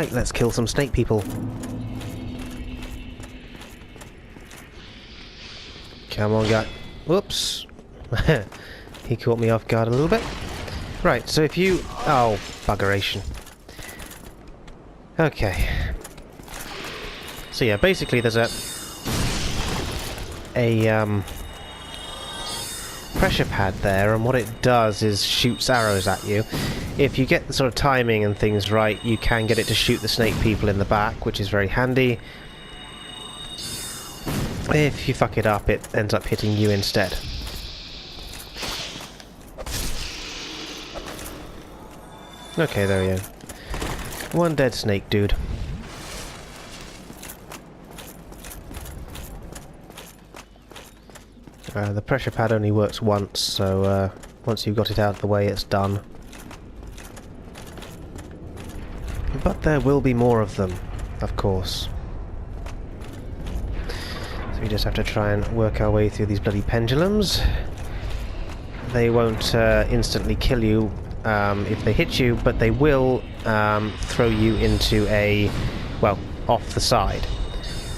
Right, let's kill some snake people. Come on, guy. Whoops. He caught me off guard a little bit. Right, so if you... Oh, buggeration. Okay. So yeah, basically there's a pressure pad there, and what it does is shoots arrows at you. If you get the sort of timing and things right, you can get it to shoot the snake people in the back, which is very handy. If you fuck it up, it ends up hitting you instead. Okay, there we go. One dead snake dude. The pressure pad only works once, so once you've got it out of the way, it's done. But there will be more of them, of course. So we just have to try and work our way through these bloody pendulums. They won't instantly kill you if they hit you, but they will throw you into a, well, off the side,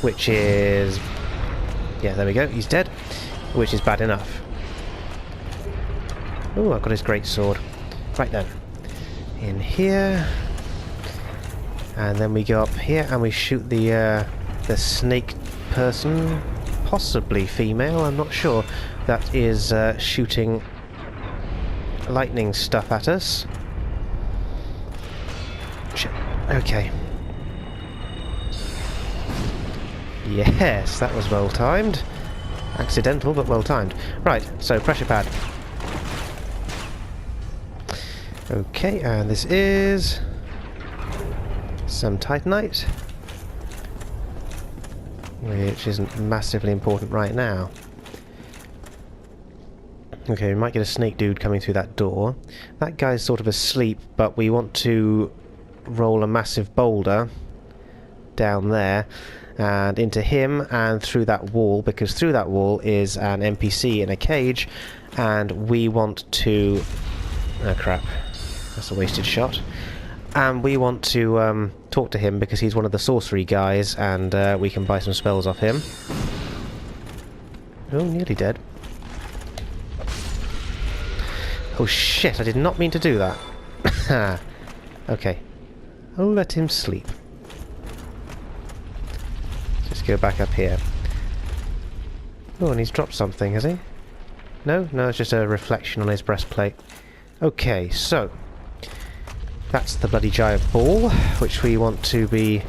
which is... yeah, there we go, he's dead. Which is bad enough. Oh, I've got his great sword. Right then. In here. And then we go up here and we shoot the snake person. Possibly female, I'm not sure. That is shooting lightning stuff at us. Shit. Okay. Yes, that was well timed. Accidental, but well timed. Right, so pressure pad. Okay, and this is some Titanite, which isn't massively important right now. Okay, we might get a snake dude coming through that door. That guy's sort of asleep, but we want to roll a massive boulder down there and into him and through that wall, because through that wall is an NPC in a cage, and we want to... oh crap, that's a wasted shot. And we want to talk to him because he's one of the sorcery guys, and we can buy some spells off him. Oh, nearly dead. Oh shit, I did not mean to do that. Okay, I'll let him sleep. Go back up here. Oh, and he's dropped something, has he? No? No, it's just a reflection on his breastplate. Okay, so that's the bloody giant ball, which we want to be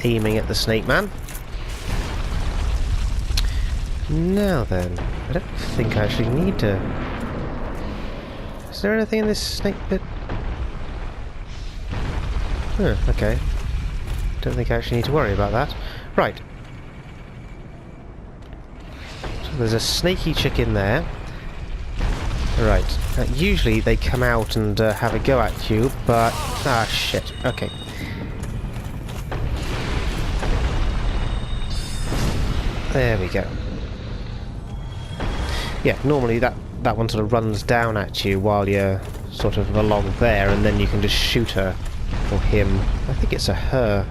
aiming at the snake man. Now then, I don't think I actually need to... is there anything in this snake bit? Huh, okay. Don't think I actually need to worry about that. Right. So there's a snaky chick in there. Right. Usually they come out and have a go at you, but... ah, shit. Okay. There we go. Yeah, normally that one sort of runs down at you while you're sort of along there, and then you can just shoot her. Or him. I think it's a her.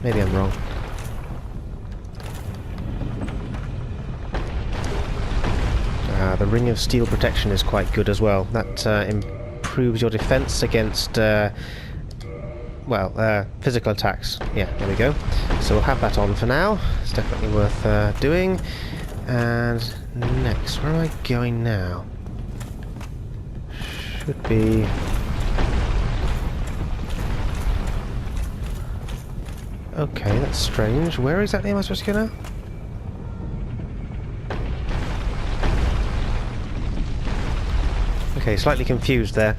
Maybe I'm wrong. The Ring of Steel Protection is quite good as well. That improves your defense against, physical attacks. Yeah, there we go. So we'll have that on for now. It's definitely worth doing. And next, where am I going now? Should be... okay, that's strange. Where exactly am I supposed to go now? Okay, slightly confused there.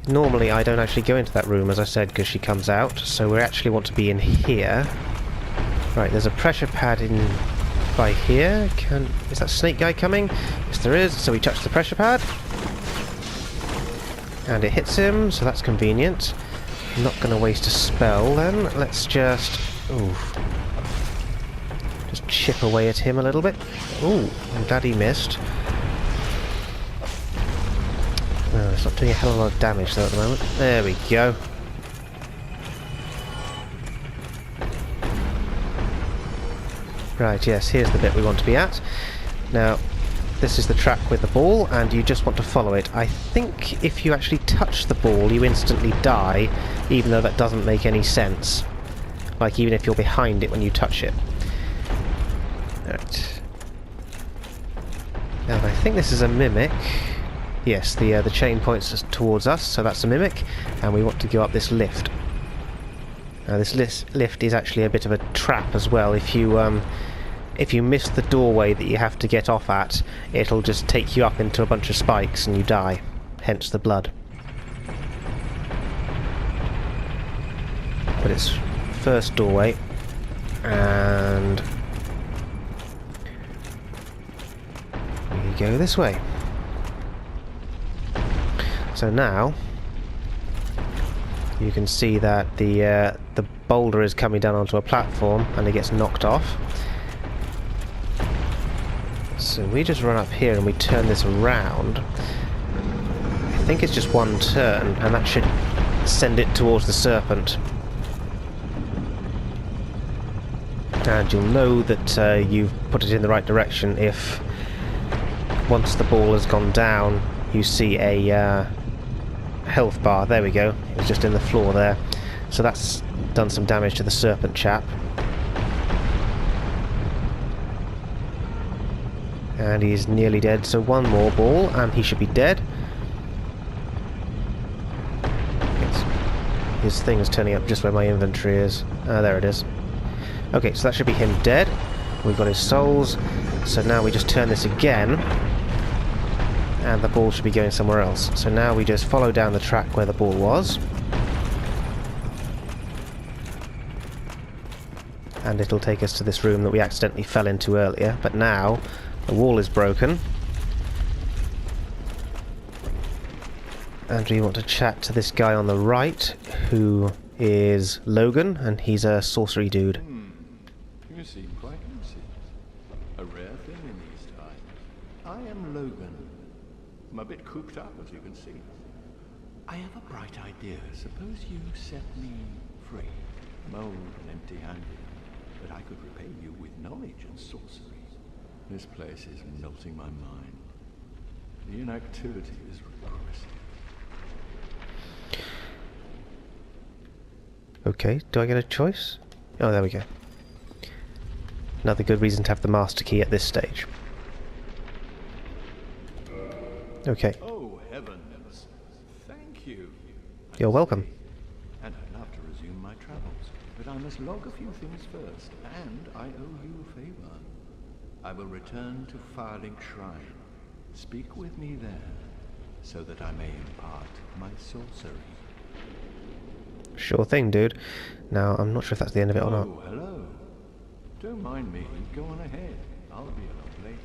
Normally I don't actually go into that room, as I said, because she comes out, so we actually want to be in here. Right, there's a pressure pad in by here. Is that snake guy coming? Yes, there is. So we touch the pressure pad. And it hits him, so that's convenient. I'm not going to waste a spell then. Let's just... oof. Just chip away at him a little bit. Ooh, I'm glad he missed. No, it's not doing a hell of a lot of damage though at the moment. There we go. Right, yes, here's the bit we want to be at. Now, this is the track with the ball, and you just want to follow it. I think if you actually touch the ball, you instantly die, even though that doesn't make any sense. Like, even if you're behind it when you touch it. Right. Now, I think this is a mimic. Yes, the chain points towards us, so that's a mimic, and we want to go up this lift. Now, this lift is actually a bit of a trap as well. If you miss the doorway that you have to get off at, it'll just take you up into a bunch of spikes and you die. Hence the blood. But it's first doorway, and we go this way. So now you can see that the boulder is coming down onto a platform and it gets knocked off. So we just run up here and we turn this around. I think it's just one turn, and that should send it towards the serpent. And you'll know that you've put it in the right direction if, once the ball has gone down, you see a health bar. There we go. It's just in the floor there. So that's done some damage to the serpent chap. And he's nearly dead, so one more ball and he should be dead. His thing is turning up just where my inventory is. There it is. Okay, so that should be him dead. We've got his souls. So now we just turn this again, and the ball should be going somewhere else. So now we just follow down the track where the ball was, and it'll take us to this room that we accidentally fell into earlier. But now the wall is broken, and we want to chat to this guy on the right, who is Logan, and he's a sorcery dude. You seem quite lucid. A rare thing in these times. I am Logan. I'm a bit cooped up, as you can see. I have a bright idea. Suppose you set me free, mold and empty-handed, but I could repay you with knowledge and sorcery. This place is melting my mind. The inactivity is repressive. Okay, do I get a choice? Oh, there we go. Another good reason to have the master key at this stage. Okay. Oh, heavens. Thank you. You're welcome. And I'd love to resume my travels, but I must log a few things first, and I owe you a favor. I will return to Firelink Shrine. Speak with me there, so that I may impart my sorcery. Sure thing, dude. Now, I'm not sure if that's the end of it or not. Oh, hello. Don't mind me. Go on ahead. I'll be along later.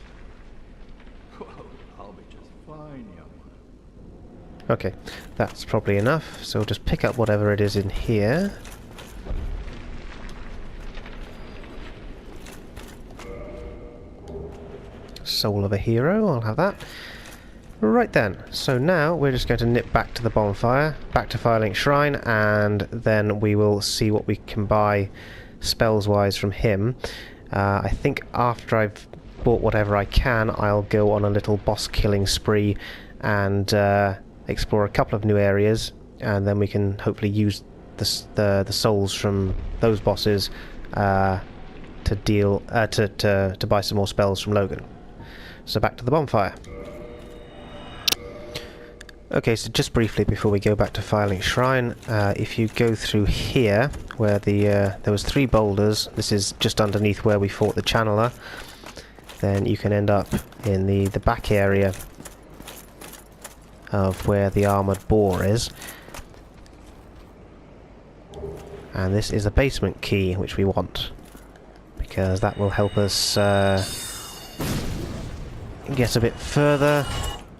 Well, I'll be just fine, young one. Okay, that's probably enough. So we'll just pick up whatever it is in here. Soul of a hero, I'll have that. Right then, so now we're just going to nip back to the bonfire, back to Firelink Shrine, and then we will see what we can buy spells-wise from him. I think after I've bought whatever I can, I'll go on a little boss-killing spree and explore a couple of new areas, and then we can hopefully use the souls from those bosses to buy some more spells from Logan. So back to the bonfire. Okay, so just briefly before we go back to Firelink Shrine, if you go through here, where there was 3 boulders, this is just underneath where we fought the Channeler, then you can end up in the back area of where the armoured Boar is. And this is a basement key, which we want, because that will help us get a bit further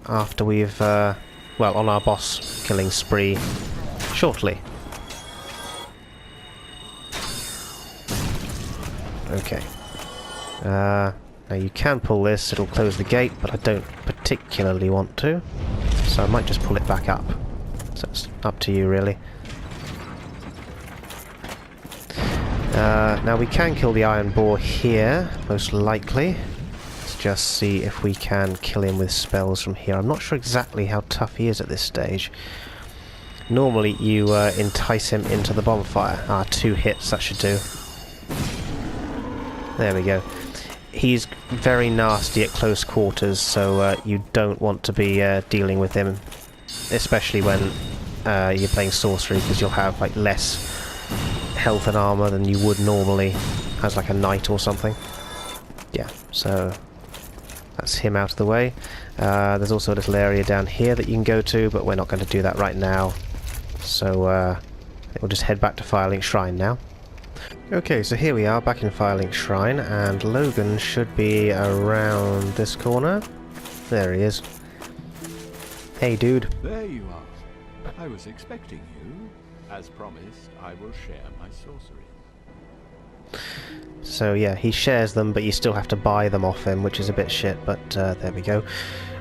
after we've... well, on our boss killing spree shortly. Okay. Now you can pull this, it'll close the gate, but I don't particularly want to. So I might just pull it back up. So it's up to you, really. Now we can kill the Iron Boar here, most likely. Let's just see if we can kill him with spells from here. I'm not sure exactly how tough he is at this stage. Normally you entice him into the bonfire. 2 hits, that should do. There we go. He's very nasty at close quarters, so you don't want to be dealing with him, especially when you're playing sorcery, because you'll have like less health and armor than you would normally as like a knight or something. Yeah, so that's him out of the way. There's also a little area down here that you can go to, but we're not going to do that right now. So we'll just head back to Firelink Shrine now. Okay, so here we are back in Firelink Shrine, and Logan should be around this corner. There he is. Hey, dude. There you are. I was expecting you. As promised, I will share my sorcery. So yeah, he shares them, but you still have to buy them off him, which is a bit shit, but there we go.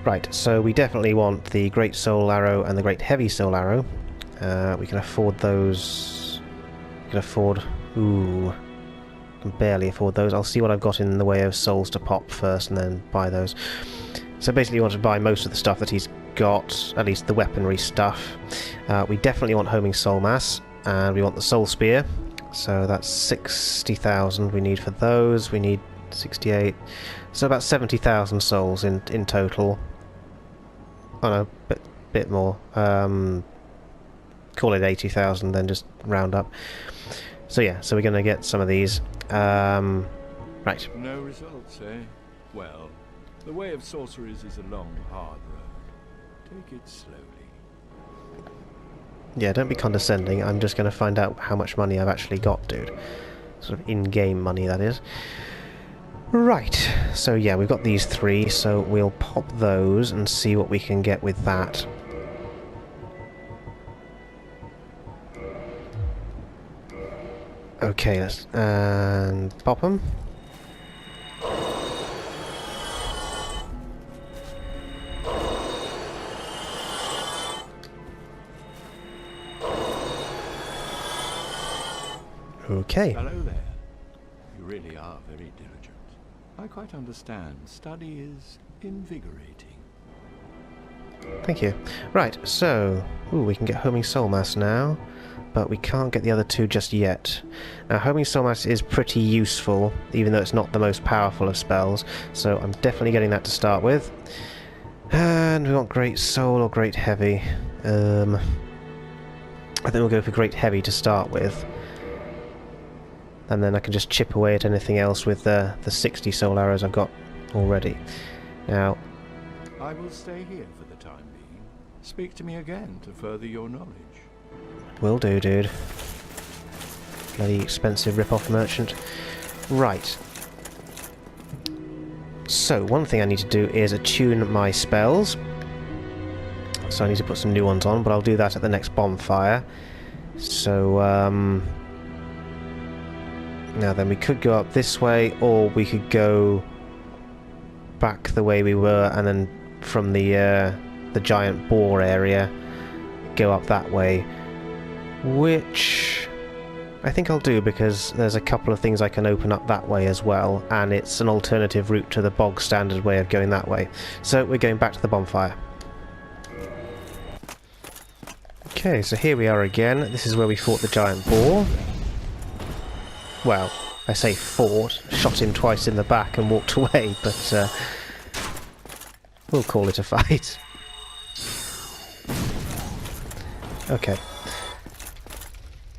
Right, so we definitely want the Great Soul Arrow and the Great Heavy Soul Arrow. We can afford those. We can afford... Ooh. I can barely afford those. I'll see what I've got in the way of souls to pop first and then buy those. So basically you want to buy most of the stuff that he's got, at least the weaponry stuff. We definitely want Homing Soul Mass, and we want the Soul Spear. So that's 60,000 we need for those. We need 68. So about 70,000 souls in total. Oh no, bit more. Call it 80,000 then, just round up. So yeah, so we're going to get some of these. Right. No results, eh? Well, the way of sorceries is a long, hard road. Take it slowly. Yeah, don't be condescending. I'm just going to find out how much money I've actually got, dude. Sort of in-game money, that is. Right. So yeah, we've got these 3, so we'll pop those and see what we can get with that. Okay, let's pop them. Okay. Hello there. You really are very diligent. I quite understand. Study is invigorating. Thank you. Right, so... Ooh, we can get Homing Soul Mass now, but we can't get the other 2 just yet. Now, Homing Soul Mass is pretty useful, even though it's not the most powerful of spells, so I'm definitely getting that to start with. And we want Great Soul or Great Heavy. I think we'll go for Great Heavy to start with. And then I can just chip away at anything else with the 60 soul arrows I've got already. Now... I will stay here for the time being. Speak to me again to further your knowledge. Will do, dude. Bloody expensive rip-off merchant. Right. So, one thing I need to do is attune my spells. So I need to put some new ones on, but I'll do that at the next bonfire. So, now then, we could go up this way, or we could go back the way we were, and then from the giant boar area, go up that way. Which I think I'll do, because there's a couple of things I can open up that way as well, and it's an alternative route to the bog standard way of going that way. So we're going back to the bonfire. Okay, so here we are again. This is where we fought the giant boar. Well, I say fought, shot him twice in the back and walked away, but we'll call it a fight. Okay.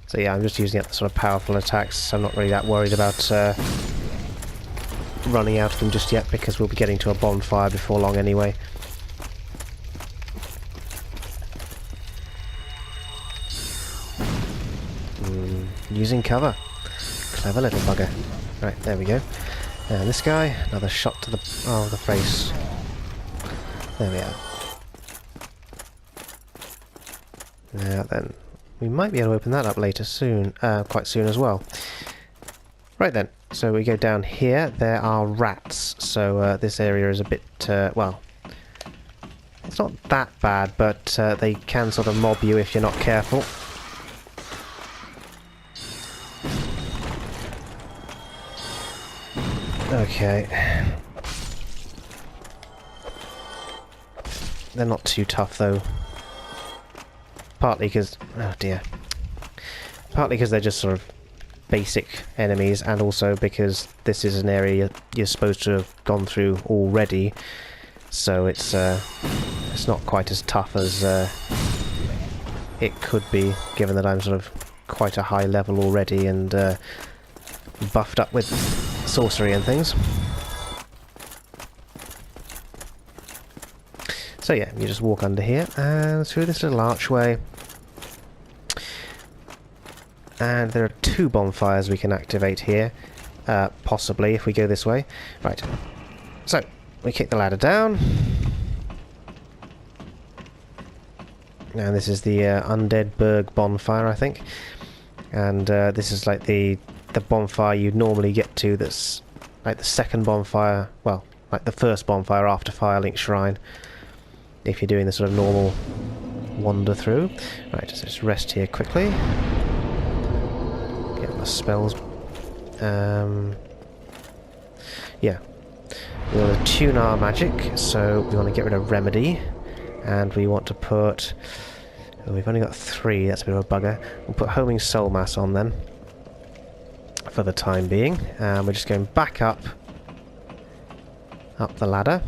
So yeah, I'm just using up the sort of powerful attacks, so I'm not really that worried about running out of them just yet, because we'll be getting to a bonfire before long anyway. Using cover. Clever little bugger. Right, there we go. And this guy, another shot to the face. There we are. Now then, we might be able to open that up later soon, quite soon as well. Right then, so we go down here. There are rats, so this area is a bit, well, it's It's not that bad, but they can sort of mob you if you're not careful. Okay. They're not too tough though. Partly because... oh dear. Partly because they're just sort of basic enemies, and also because this is an area you're supposed to have gone through already, so it's not quite as tough as it could be, given that I'm sort of quite a high level already and buffed up with sorcery and things. So yeah, you just walk under here and through this little archway. And there are 2 bonfires we can activate here, possibly, if we go this way. Right, so, we kick the ladder down. And this is the Undeadburg bonfire, I think. And this is like the bonfire you'd normally get to that's like the second bonfire, well, like the first bonfire after Firelink Shrine, if you're doing the sort of normal wander through. Right, so just rest here quickly. Get my spells. Yeah. We want to tune our magic, so we want to get rid of Remedy. And we want to put... oh, we've only got 3, that's a bit of a bugger. We'll put Homing Soul Mass on then, for the time being. And we're just going back up the ladder.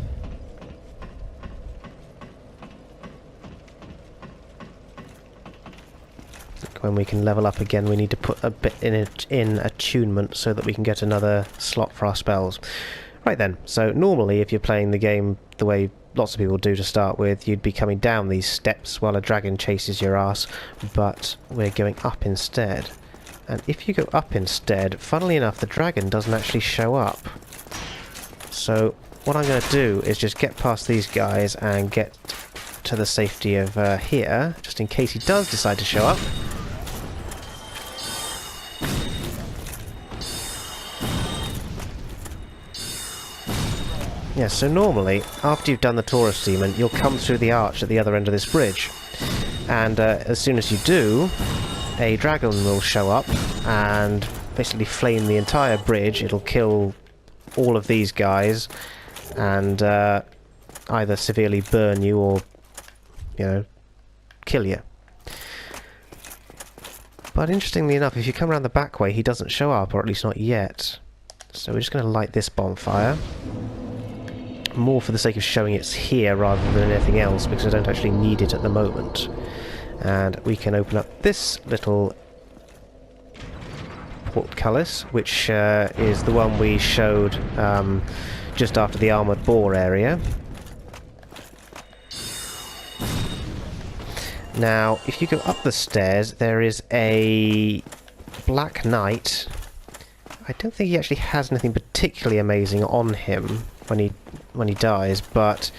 When we can level up again, we need to put a bit in attunement so that we can get another slot for our spells. Right then, so normally if you're playing the game the way lots of people do to start with, you'd be coming down these steps while a dragon chases your ass, but we're going up instead. And if you go up instead, funnily enough, the dragon doesn't actually show up. So what I'm going to do is just get past these guys and get to the safety of here, just in case he does decide to show up. Yeah, so normally, after you've done the Taurus Demon, you'll come through the arch at the other end of this bridge. And as soon as you do, a dragon will show up and basically flame the entire bridge. It'll kill all of these guys and either severely burn you or, you know, kill you. But interestingly enough, if you come around the back way, he doesn't show up, or at least not yet. So we're just going to light this bonfire. More for the sake of showing it's here rather than anything else, because I don't actually need it at the moment. And we can open up this little portcullis, which is the one we showed just after the Armoured Boar area. Now, if you go up the stairs, there is a Black Knight. I don't think he actually has anything particularly amazing on him when he dies, but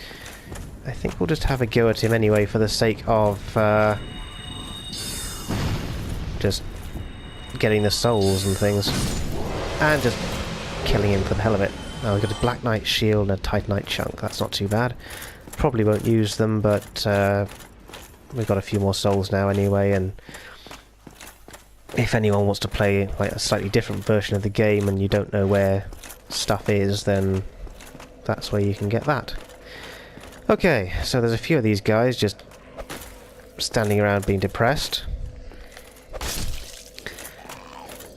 I think we'll just have a go at him anyway for the sake of just getting the souls and things, and just killing him for the hell of it. Oh, we've got a Black Knight shield and a Titanite chunk. That's not too bad. Probably won't use them, but we've got a few more souls now anyway, and if anyone wants to play like a slightly different version of the game and you don't know where stuff is, then that's where you can get that. Okay, so there's a few of these guys just standing around being depressed.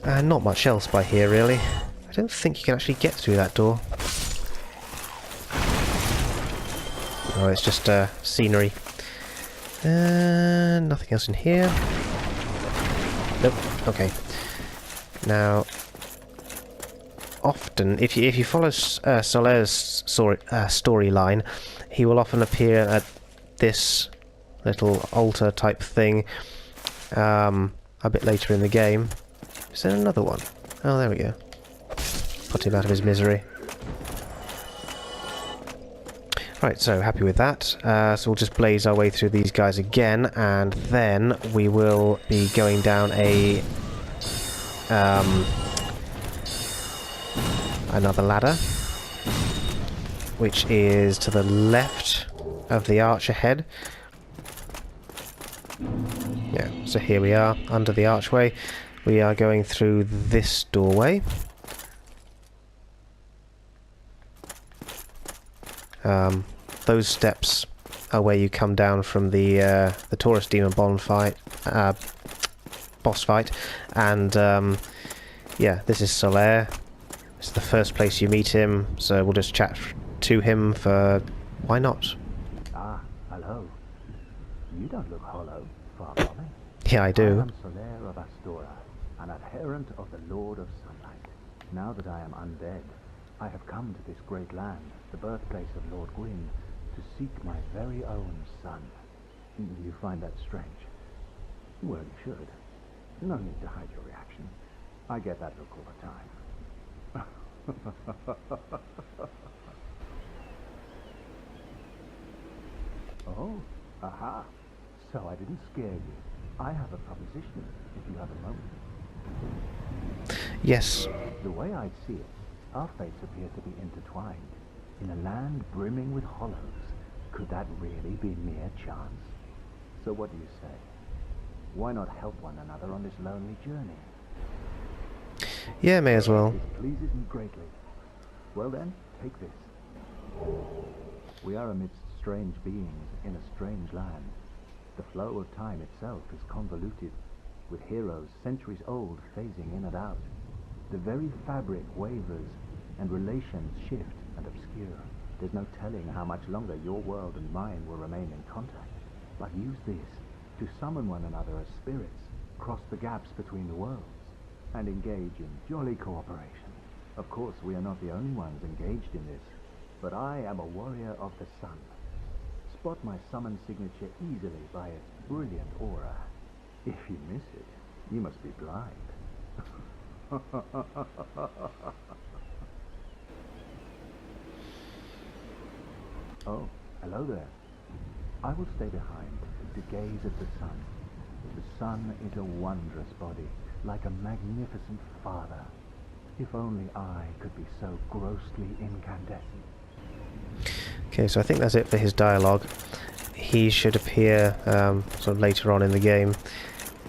And not much else by here, really. I don't think you can actually get through that door. Oh, it's just scenery. Nothing else in here. Nope. Okay. Now, often, if you follow Solare's storyline, he will often appear at this little altar type thing a bit later in the game. Is there another one? Oh, there we go. Put him out of his misery. Right, so happy with that. So we'll just blaze our way through these guys again, and then we will be going down another ladder, which is to the left of the arch ahead. Yeah, so here we are, under the archway. We are going through this doorway. Those steps are where you come down from the Taurus Demon boss fight, and yeah, this is Solare. It's the first place you meet him, so we'll just chat to him for... why not? Ah, hello. You don't look hollow, far from it. Yeah, I do. I am Solare of Astora, an adherent of the Lord of Sunlight. Now that I am undead, I have come to this great land, the birthplace of Lord Gwyn, to seek my very own son. You find that strange? Well, you should. No need to hide your reaction. I get that look all the time. Oh, aha. So I didn't scare you. I have a proposition, if you have a moment. Yes. The way I see it, our fates appear to be intertwined. In a land brimming with hollows, could that really be mere chance? So what do you say? Why not help one another on this lonely journey? Yeah, may as well. This pleases me greatly. Well then, take this. We are amidst strange beings in a strange land. The flow of time itself is convoluted, with heroes centuries old phasing in and out. The very fabric wavers, and relations shift and obscure. There's no telling how much longer your world and mine will remain in contact. But use this to summon one another as spirits, cross the gaps between the worlds, and engage in jolly cooperation. Of course, we are not the only ones engaged in this, but I am a warrior of the sun. Spot my summon signature easily by its brilliant aura. If you miss it, you must be blind. Oh, hello there. I will stay behind to gaze at the sun. The sun is a wondrous body, like a magnificent father. If only I could be so grossly incandescent. Okay, so I think that's it for his dialogue. He should appear sort of later on in the game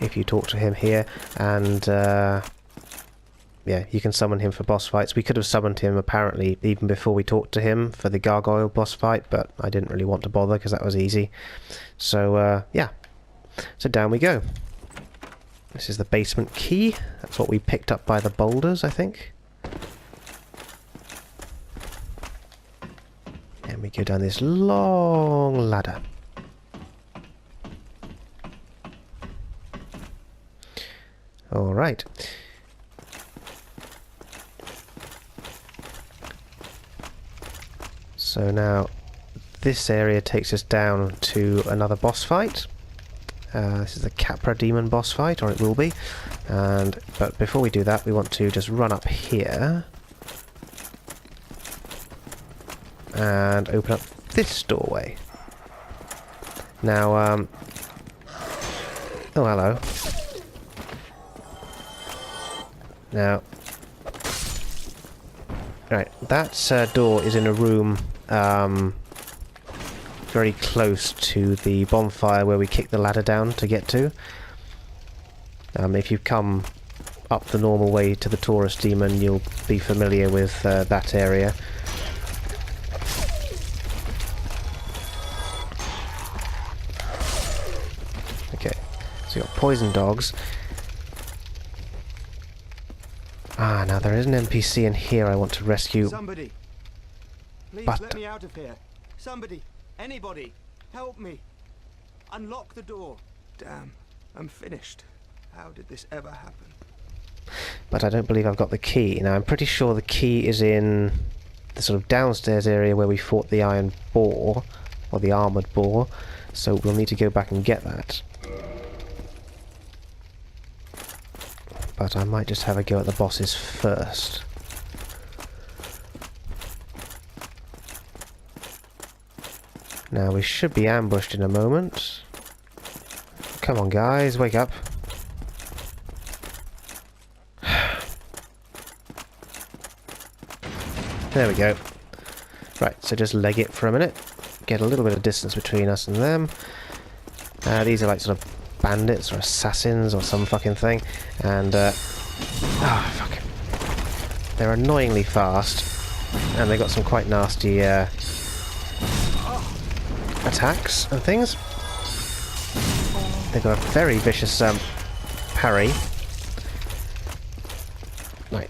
if you talk to him here, and yeah, you can summon him for boss fights. We could have summoned him apparently even before we talked to him for the gargoyle boss fight, but I didn't really want to bother because that was easy. So yeah, so down we go. This is the basement key. That's what we picked up by the boulders, I think. And we go down this long ladder. All right. So now this area takes us down to another boss fight. This is the Capra Demon boss fight, or it will be. But before we do that, we want to just run up here and open up this doorway. Now, oh, hello. Now, right, that door is in a room very close to the bonfire where we kick the ladder down to get to. If you come up the normal way to the Taurus Demon, you'll be familiar with that area. Okay, so you've got poison dogs. Ah, now there is an NPC in here I want to rescue. Somebody, please But let me out of here. Somebody, anybody, help me. Unlock the door. Damn, I'm finished. How did this ever happen? But I don't believe I've got the key. Now I'm pretty sure the key is in the sort of downstairs area where we fought the iron boar, or the armoured boar, so we'll need to go back and get that. But I might just have a go at the bosses first. Now we should be ambushed in a moment. Come on guys, wake up. There we go. Right, so just leg it for a minute. get a little bit of distance between us and them. These are like sort of bandits or assassins or some fucking thing. And, oh, fuck it. They're annoyingly fast. And they've got some quite nasty, attacks and things. They've got a very vicious, parry. Right.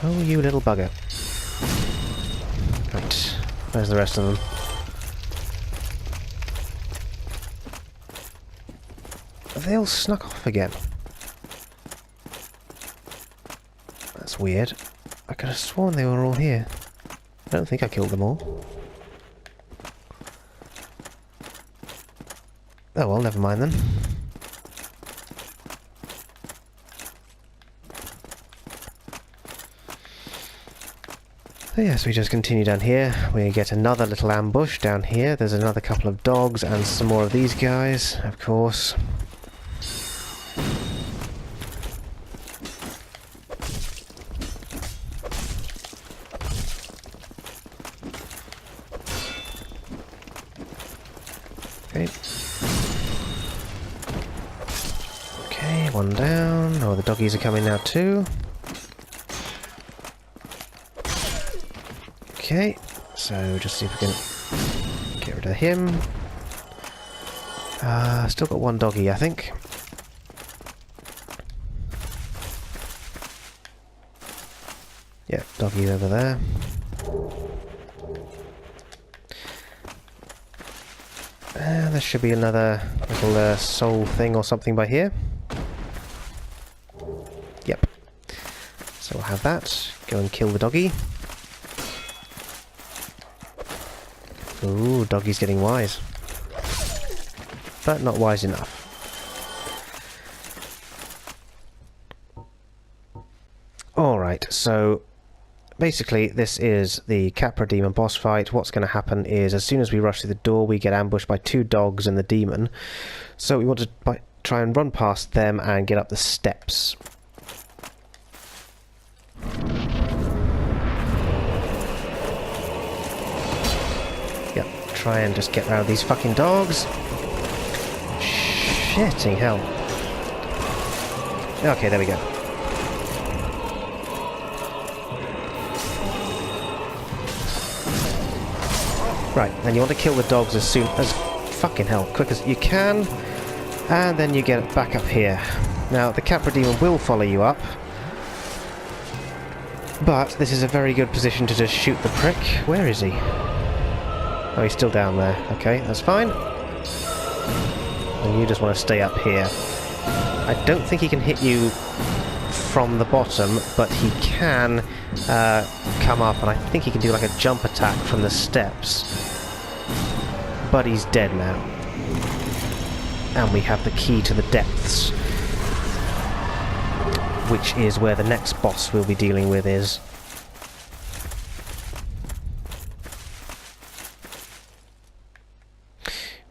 Oh, you little bugger. Right. Where's the rest of them? Have they all snuck off again? That's weird. I could have sworn they were all here. I don't think I killed them all. Oh well, never mind then. So yes, we just continue down here. We get another little ambush down here. There's another couple of dogs and some more of these guys, of course. Okay. Okay, one down. Oh, the doggies are coming now too. Okay, so just see if we can get rid of him. Still got one doggy, I think. Yeah, doggy's over there. There should be another little soul thing or something by here. Yep. So we'll have that. Go and kill the doggy. Ooh, doggy's getting wise. But not wise enough. Alright, so basically this is the Capra Demon boss fight. What's going to happen is as soon as we rush through the door we get ambushed by two dogs and the demon. So we want to try and run past them and get up the steps. Yep, try and just get around these fucking dogs. Shitting hell. Okay, there we go. Right, and you want to kill the dogs as soon as fucking hell, quick as you can, and then you get back up here. Now, the Capra Demon will follow you up, but this is a very good position to just shoot the prick. Where is he? Oh, he's still down there. Okay, that's fine. And you just want to stay up here. I don't think he can hit you from the bottom, but he can come up, and I think he can do like a jump attack from the steps. But he's dead now. And we have the key to the depths, which is where the next boss we'll be dealing with is.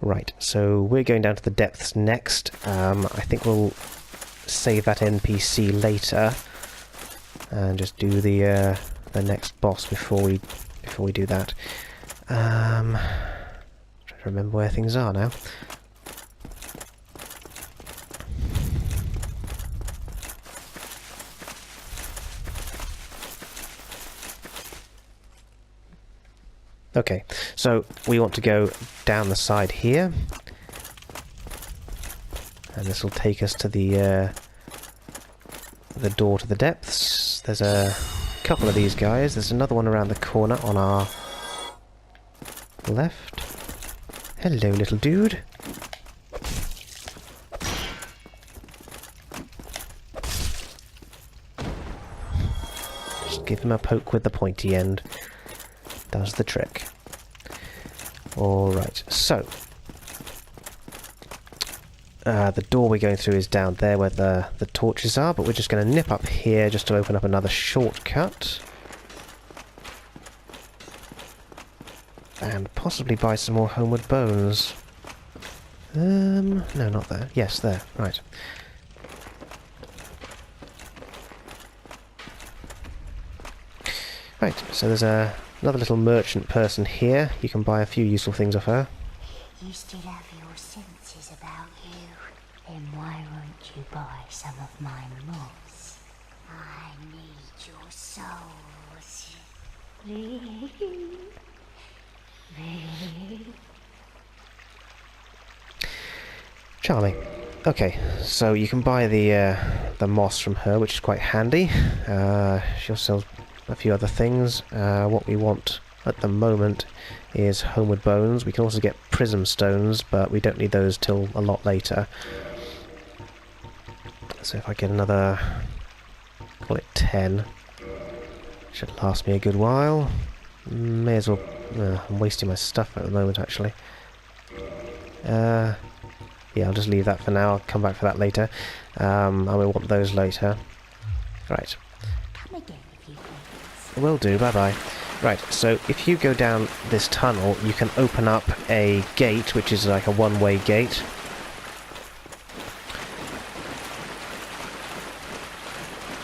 Right, so we're going down to the depths next. I think we'll save that NPC later and just do the next boss before we do that. Trying to remember where things are now. Okay, so we want to go down the side here, and this will take us to the door to the depths. There's a couple of these guys. There's another one around the corner on our left. Hello, little dude. Just give him a poke with the pointy end. Does the trick. Alright, so the door we're going through is down there where the torches are, but we're just going to nip up here just to open up another shortcut. And possibly buy some more homeward bones. No, not there. Yes, there. Right. Right, so there's a Another little merchant person here. You can buy a few useful things off her. You still have your senses about you. Then why won't you buy some of my moss? I need your souls. Charming. Okay, so you can buy the moss from her, which is quite handy. She also sells a few other things. What we want at the moment is homeward bones. We can also get prism stones, but we don't need those till a lot later. So if I get another, call it 10, should last me a good while. May as well. I'm wasting my stuff at the moment, actually. Yeah, I'll just leave that for now. I'll come back for that later. And we want those later. Right. Come again if you please. Will do, bye-bye. Right, so if you go down this tunnel, you can open up a gate, which is like a one-way gate.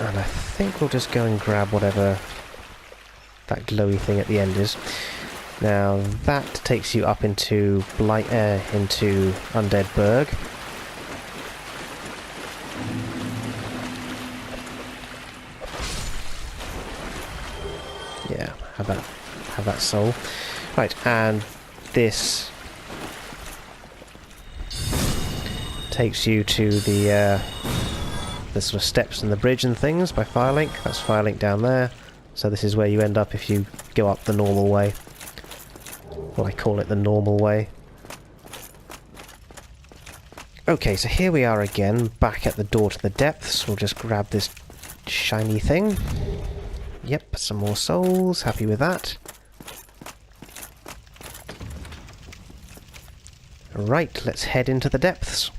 And I think we'll just go and grab whatever that glowy thing at the end is. Now that takes you up into into Undeadburg. Yeah, have that soul. Right, and this takes you to the sort of steps and the bridge and things by Firelink. That's Firelink down there. So this is where you end up if you go up the normal way. Well, I call it the normal way. Okay, so here we are again, back at the door to the depths. We'll just grab this shiny thing. Yep, some more souls. Happy with that. Right, let's head into the depths.